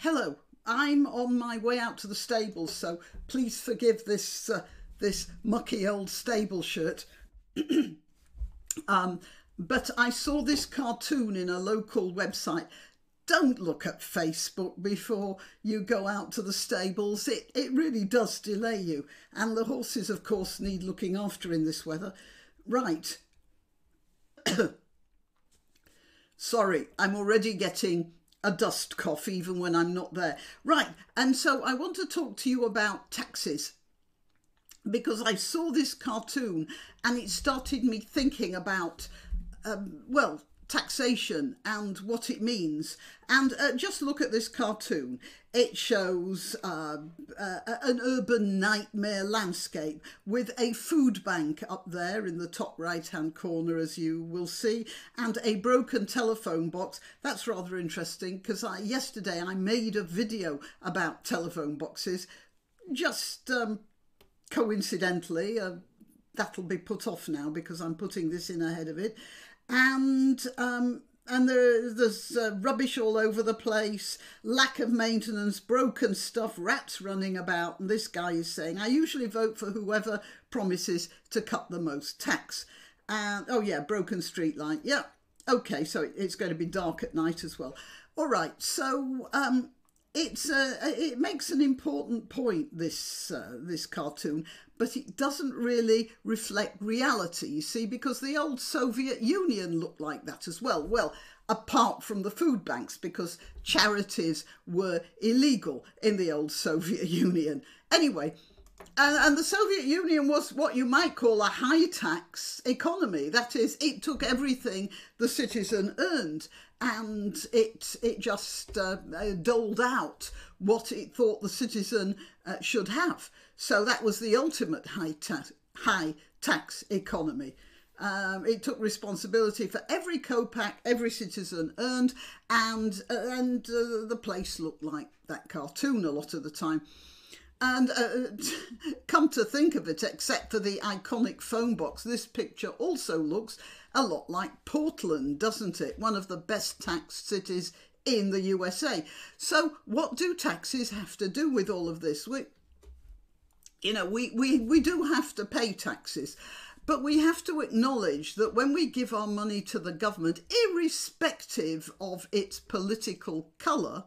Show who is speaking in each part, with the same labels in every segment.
Speaker 1: Hello, I'm on my way out to the stables, so please forgive this this mucky old stable shirt. But I saw this cartoon in a local website. Don't look at Facebook before you go out to the stables. It really does delay you. And the horses, of course, need looking after in this weather. Right. Sorry, I'm already getting a dust cough even when I'm not there. Right, and so I want to talk to you about taxes, because I saw this cartoon and it started me thinking about, well, taxation and what it means. And just look at this cartoon. It shows an urban nightmare landscape with a food bank up there in the top right hand corner, as you will see, and a broken telephone box. That's rather interesting, because yesterday I made a video about telephone boxes, just coincidentally. That'll be put off now because I'm putting this in ahead of it. And there's rubbish all over the place, lack of maintenance, broken stuff, rats running about. And this guy is saying, I usually vote for whoever promises to cut the most tax. And oh yeah, broken street light. Yeah, okay, so it's going to be dark at night as well. All right, so it makes an important point, this cartoon, but it doesn't really reflect reality, you see, because the old Soviet Union looked like that as well. Well, apart from the food banks, because charities were illegal in the old Soviet Union. Anyway, and the Soviet Union was what you might call a high-tax economy. That is, it took everything the citizen earned and it just doled out what it thought the citizen should have. So that was the ultimate high-tax economy. It took responsibility for every kopeck every citizen earned, and the place looked like that cartoon a lot of the time. And come to think of it, except for the iconic phone box, this picture also looks a lot like Portland, doesn't it? One of the best taxed cities in the USA. So what do taxes have to do with all of this? We do have to pay taxes, but we have to acknowledge that when we give our money to the government, irrespective of its political colour,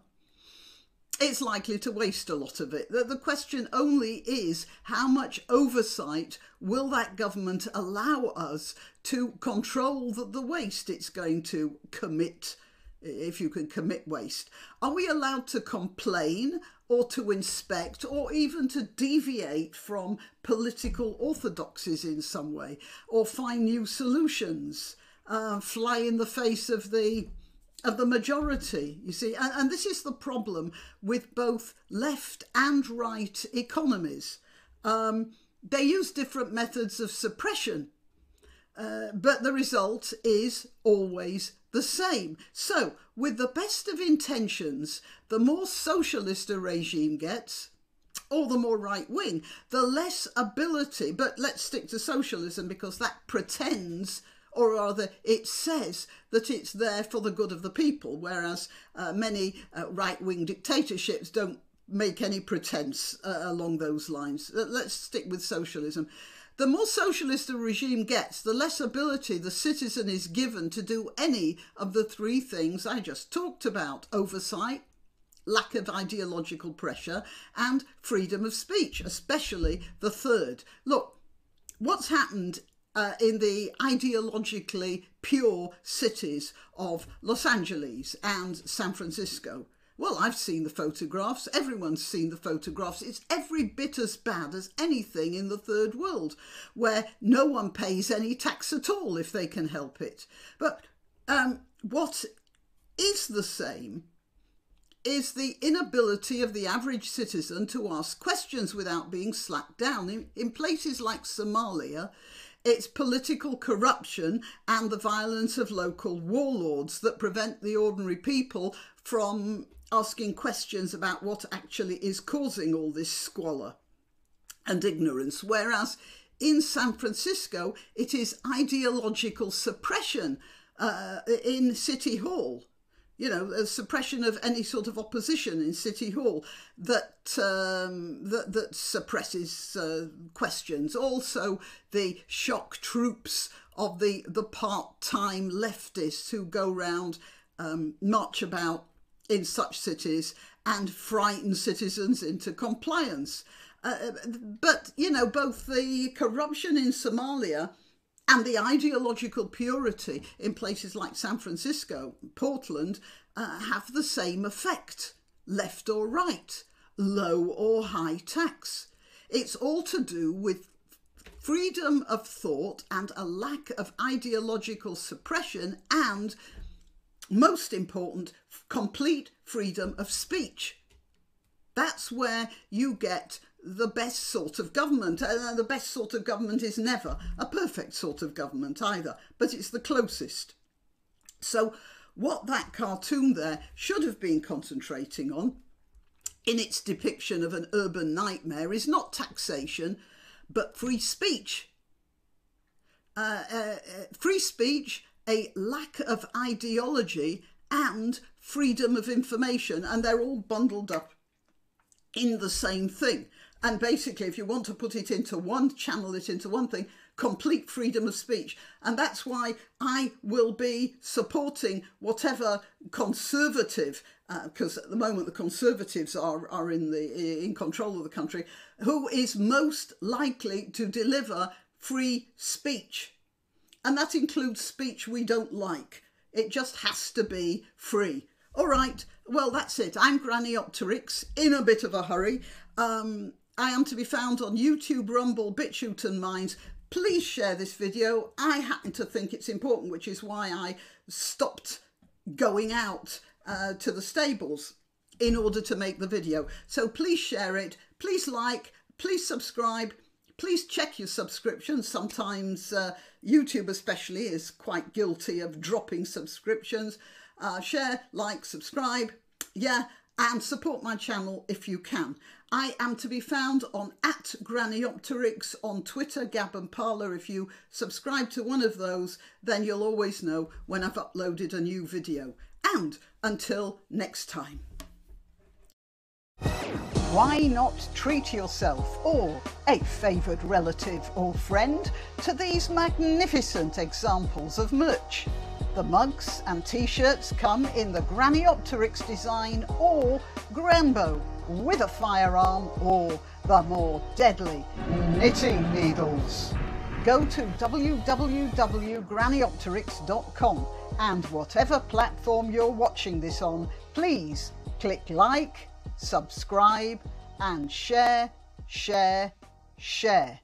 Speaker 1: it's likely to waste a lot of it. The question only is, how much oversight will that government allow us to control the waste it's going to commit, if you can commit waste? Are we allowed to complain or to inspect or even to deviate from political orthodoxies in some way, or find new solutions, fly in the face of the majority, you see? And this is the problem with both left and right economies. They use different methods of suppression, but the result is always the same. So, with the best of intentions, the more socialist a regime gets, or the more right-wing, the less ability, but let's stick to socialism because that pretends, or rather it says, that it's there for the good of the people, whereas many right-wing dictatorships don't make any pretense along those lines. Let's stick with socialism. The more socialist a regime gets, the less ability the citizen is given to do any of the three things I just talked about: oversight, lack of ideological pressure, and freedom of speech, especially the third. Look, what's happened in the ideologically pure cities of Los Angeles and San Francisco? Well, I've seen the photographs. Everyone's seen the photographs. It's every bit as bad as anything in the third world, where no one pays any tax at all if they can help it. But what is the same is the inability of the average citizen to ask questions without being slapped down. In places like Somalia, it's political corruption and the violence of local warlords that prevent the ordinary people from asking questions about what actually is causing all this squalor and ignorance. Whereas in San Francisco, it is ideological suppression in City Hall. You know, a suppression of any sort of opposition in City Hall that that suppresses questions. Also, the shock troops of the part-time leftists who go round, march about in such cities and frighten citizens into compliance. But, you know, both the corruption in Somalia and the ideological purity in places like San Francisco, Portland, have the same effect, left or right, low or high tax. It's all to do with freedom of thought and a lack of ideological suppression and, most important, complete freedom of speech. That's where you get the best sort of government. The best sort of government is never a perfect sort of government either, but it's the closest. So what that cartoon there should have been concentrating on in its depiction of an urban nightmare is not taxation, but free speech. Free speech, a lack of ideology, and freedom of information, and they're all bundled up in the same thing. And basically, if you want to put it into one, channel it into one thing, complete freedom of speech. And that's why I will be supporting whatever conservative, because at the moment the Conservatives are in control of the country, who is most likely to deliver free speech. And that includes speech we don't like. It just has to be free. All right, well, that's it. I'm Granniopteryx, in a bit of a hurry. I am to be found on YouTube, Rumble, BitChute and Minds. Please share this video. I happen to think it's important, which is why I stopped going out to the stables in order to make the video. So please share it, please like, please subscribe, please check your subscriptions. Sometimes YouTube especially is quite guilty of dropping subscriptions. Share, like, subscribe, yeah, and support my channel if you can. I am to be found on @Granniopteryx on Twitter, Gab and Parler. If you subscribe to one of those, then you'll always know when I've uploaded a new video. And until next time. Why not treat yourself or a favoured relative or friend to these magnificent examples of merch? The mugs and t-shirts come in the Granniopteryx design or Granbo with a firearm or the more deadly knitting needles. Go to www.granniopteryx.com and whatever platform you're watching this on, please click like, subscribe and share, share, share.